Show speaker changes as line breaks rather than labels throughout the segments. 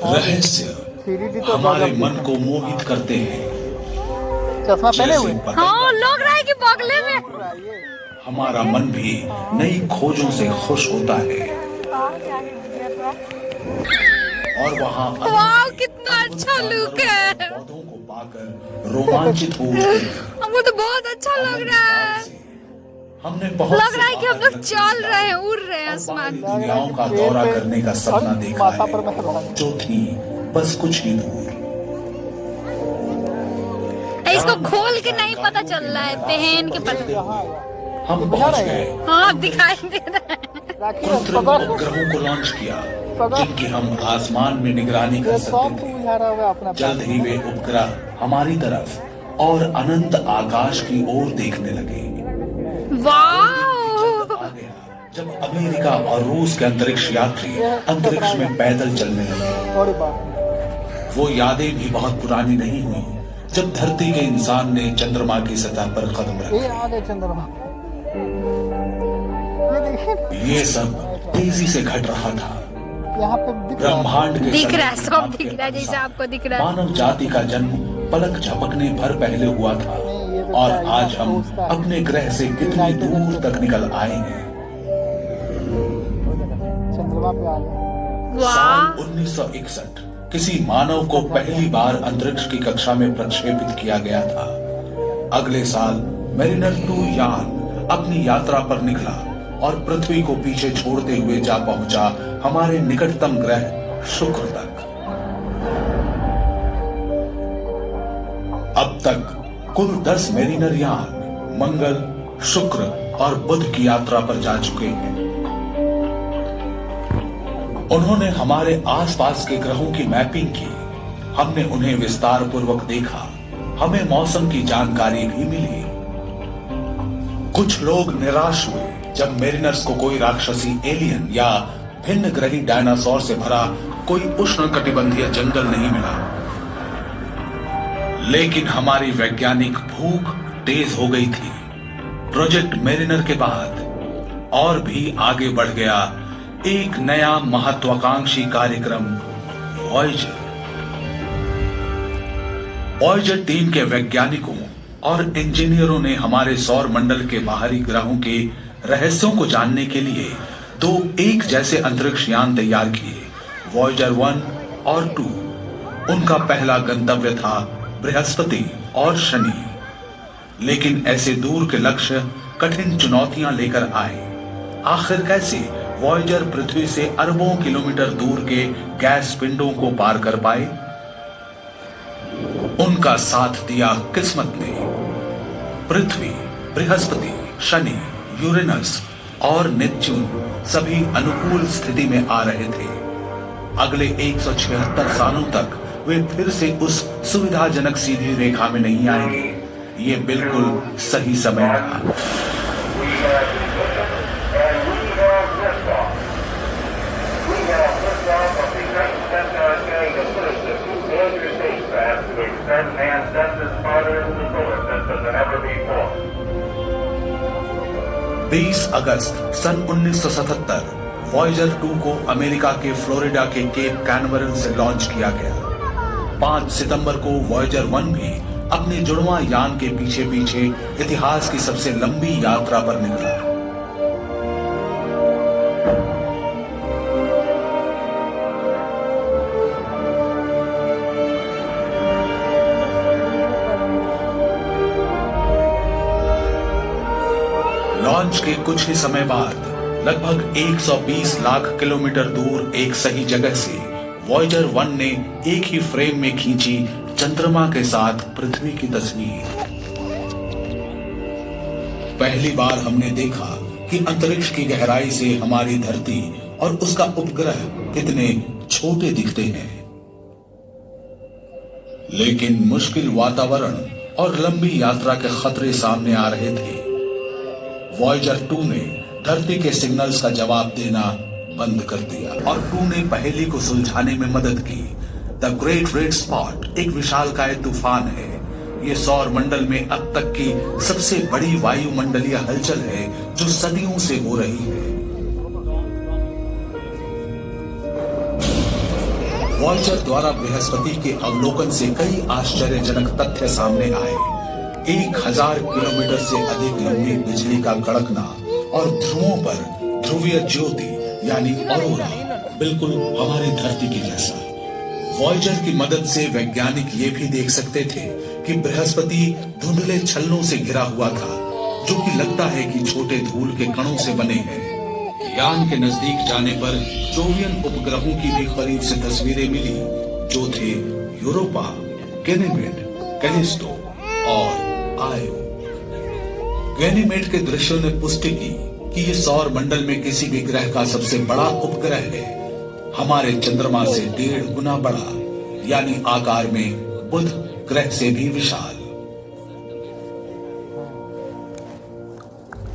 रहस्य
तो
हमारे मन को मोहित करते हैं।
चश्मा पहने हुए
हाँ लोग रहा है कि बगले में
हमारा मन भी नई खोजों से खुश होता है और वहाँ
वाह कितना अच्छा लुक है।
पौधों को पाकर रोमांचित हो उठते हैं।
हमको तो बहुत अच्छा लग रहा है।
हमने बहुत
लग रहा है कि हम लोग चल रहे हैं, उड़ रहे हैं आसमान में।
दुनियाओं का दौरा करने का सपना देखा है जो थी बस कुछ ही दूर।
इसको खोल के नहीं पता चल रहा है, पहन के पता।
हम पहुंच गए।
हाँ दिखाई दे रहा है।
कृत्रिम उपग्रहों को लॉन्च किया जिनकी हम आसमान में निगरानी कर सकते थे। जल्द ही वे उपग्रह हमारी तरफ और अनंत आकाश की ओर देखने लगे।
वाह
आ गया जब अमेरिका और रूस के अंतरिक्ष यात्री अंतरिक्ष में पैदल चलने लगे। वो यादें भी बहुत पुरानी नहीं हुई जब धरती के इंसान ने चंद्रमा की सतह पर कदम रखा। ये सब तेजी से घट रहा था। ब्रह्मांड के
दिख रहा है, सब दिख रहा है जैसे आपको दिख रहा है।
मानव जाति का जन्म पलक झपकने भर पहले हुआ था और आज हम अपने ग्रह से कितनी दूर तक निकल आए हैं। साल 1961 किसी मानव को पहली बार अंतरिक्ष की कक्षा में प्रक्षेपित किया गया था। अगले साल मेरिनर 2 यान अपनी यात्रा पर निकला और पृथ्वी को पीछे छोड़ते हुए जा पहुंचा हमारे निकटतम ग्रह शुक्र तक। अब तक कुल 10 मेरिनर यान मंगल, शुक्र और बुध की यात्रा पर जा चुके हैं। उन्होंने हमारे आसपास के ग्रहों की मैपिंग की। हमने उन्हें विस्तार पूर्वक देखा। हमें मौसम की जानकारी भी मिली। कुछ लोग निराश हुए जब मेरिनर्स को कोई राक्षसी एलियन या भिन्न ग्रही डायनासोर से भरा कोई उष्णकटिबंधीय जंगल नहीं मिला। लेकिन हमारी वैज्ञानिक भूख तेज हो गई थी। प्रोजेक्ट मेरिनर के बाद और भी आगे बढ़ गया एक नया महत्वाकांक्षी कार्यक्रम वॉयेजर। वॉयेजर 3 के वैज्ञानिकों और इंजीनियरों ने हमारे सौर मंडल के बाहरी ग्रहों के रहस्यों को जानने के लिए 2 एक जैसे अंतरिक्ष यान तैयार किए, वॉयेजर 1 और 2। उनका पहला गंतव्य था बृहस्पति और शनि। लेकिन ऐसे दूर के लक्ष्य कठिन चुनौतियां लेकर आए। आखिर कैसे वॉयेजर पृथ्वी से अरबों किलोमीटर दूर के गैस पिंडों को पार कर पाए? उनका साथ दिया किस्मत ने। पृथ्वी, बृहस्पति, शनि, यूरेनस और नेपच्यून सभी अनुकूल स्थिति में आ रहे थे। अगले 176 सालों तक वे फिर से उस सुविधाजनक सीधी रेखा में नहीं आएंगे। ये बिल्कुल सही समय था। बीस अगस्त सन 1977 वॉयेजर 2 को अमेरिका के फ्लोरिडा के केप कैनवरल से लॉन्च किया गया। 5 सितंबर को वॉयेजर 1 भी अपने जुड़वां यान के पीछे पीछे इतिहास की सबसे लंबी यात्रा पर निकला। लॉन्च के कुछ ही समय बाद लगभग 120 लाख किलोमीटर दूर एक सही जगह से वॉयेजर 1 ने एक ही फ्रेम में खींची चंद्रमा के साथ पृथ्वी की तस्वीर। पहली बार हमने देखा कि अंतरिक्ष की गहराई से हमारी धरती और उसका उपग्रह कितने छोटे दिखते हैं। लेकिन मुश्किल वातावरण और लंबी यात्रा के खतरे सामने आ रहे थे। वॉयेजर 2 ने धरती के सिग्नल्स का जवाब देना बंद कर दिया और 2 ने पहेली को सुलझाने में मदद की। द ग्रेट रेड स्पॉट एक विशालकाय तूफान है। ये सौर मंडल में अब तक की सबसे बड़ी वायुमंडलीय हलचल है जो सदियों से हो रही है। वॉयजर द्वारा बृहस्पति के अवलोकन से कई आश्चर्यजनक तथ्य सामने आए। 1000 किलोमीटर से अधिक लंबी बिजली का कड़कना और ध्रुवों पर ध्रुवीय ज्योति यानी ऑरोरा, बिल्कुल हमारी धरती की जैसा। वॉयजर की मदद से वैज्ञानिक ये भी देख सकते थे कि बृहस्पति धुंधले छल्लों से घिरा हुआ था, जो कि लगता है कि छोटे धूल के कणों से बने हैं। यान के नजदीक जाने पर जोवियन उपग्रहों की भी करीब से तस्वीरें मिली, जो थे यूरोपा, गैनीमेड, कैलिस्टो और आयो। गैनीमेड के दृश्यों ने पुष्टि की कि ये सौर मंडल में किसी भी ग्रह का सबसे बड़ा उपग्रह है। हमारे चंद्रमा से 1.5 गुना बड़ा, यानी आकार में बुध ग्रह से भी विशाल।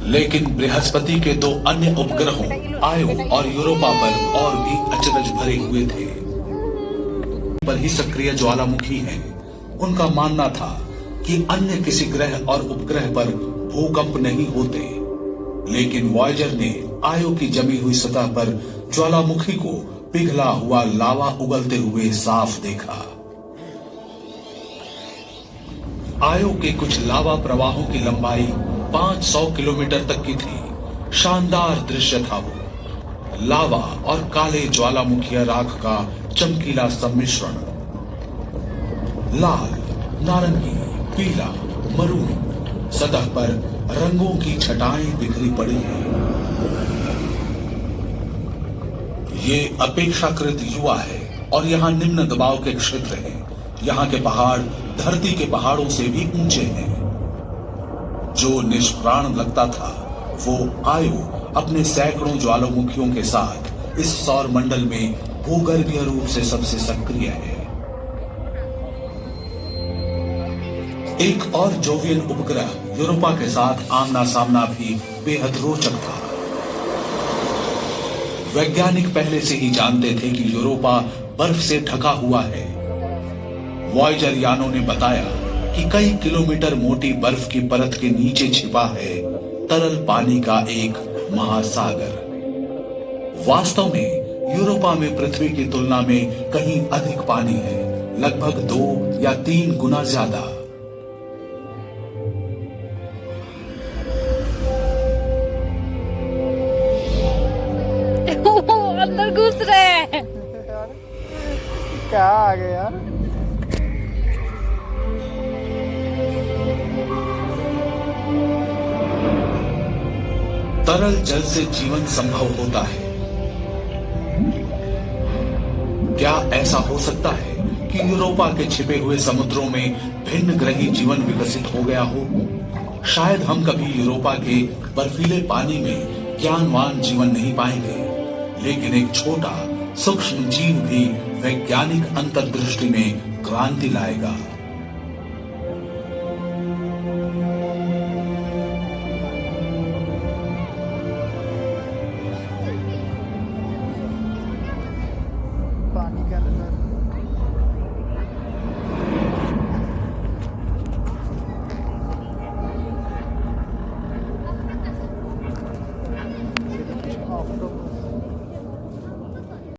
लेकिन बृहस्पति के 2 अन्य उपग्रहों आयो और यूरोपा पर और भी अचरज भरे हुए थे। पर ही सक्रिय ज्वालामुखी हैं। उनका मानना था कि अन्य किसी ग्रह और उपग्रह पर भूकंप नहीं होते, लेकिन वॉयजर ने आयो की जमी हुई सतह पर ज्वालामुखी को पिघला हुआ लावा उगलते हुए साफ देखा। आयो के कुछ लावा प्रवाहों की लंबाई 500 किलोमीटर तक की थी। शानदार दृश्य था वो। लावा और काले ज्वालामुखीय राख का चमकीला सम्मिश्रण। लाल, नारंगी, पीला, मरून, सतह पर रंगों की छटाएं बिखरी पड़ी हैं। ये अपेक्षाकृत युवा है और यहाँ निम्न दबाव के क्षेत्र हैं। यहाँ के पहाड़ धरती के पहाड़ों से भी ऊंचे हैं। जो निष्प्राण लगता था, वो आयो अपने सैकड़ों ज्वालामुखियों के साथ इस सौर मंडल में भूगर्भीय रूप से सबसे सक्रिय है। एक और जोवियन उपग्रह यूरोपा के साथ आमना सामना भी बेहद रोचक था। वैज्ञानिक पहले से ही जानते थे कि यूरोपा बर्फ से ढका हुआ है। वॉयजर यानों ने बताया कि कई किलोमीटर मोटी बर्फ की परत के नीचे छिपा है तरल पानी का एक महासागर। वास्तव में यूरोपा में पृथ्वी की तुलना में कहीं अधिक पानी है, लगभग 2 या 3 गुना ज्यादा।
अंदर घुस रहे हैं।
क्या आ गया?
तरल जल से जीवन संभव होता है। क्या ऐसा हो सकता है कि यूरोपा के छिपे हुए समुद्रों में भिन्न ग्रही जीवन विकसित हो गया हो? शायद हम कभी यूरोपा के बर्फीले पानी में ज्ञानवान जीवन नहीं पाएंगे, लेकिन एक छोटा सूक्ष्म जीव भी वैज्ञानिक अंतर्दृष्टि में क्रांति लाएगा।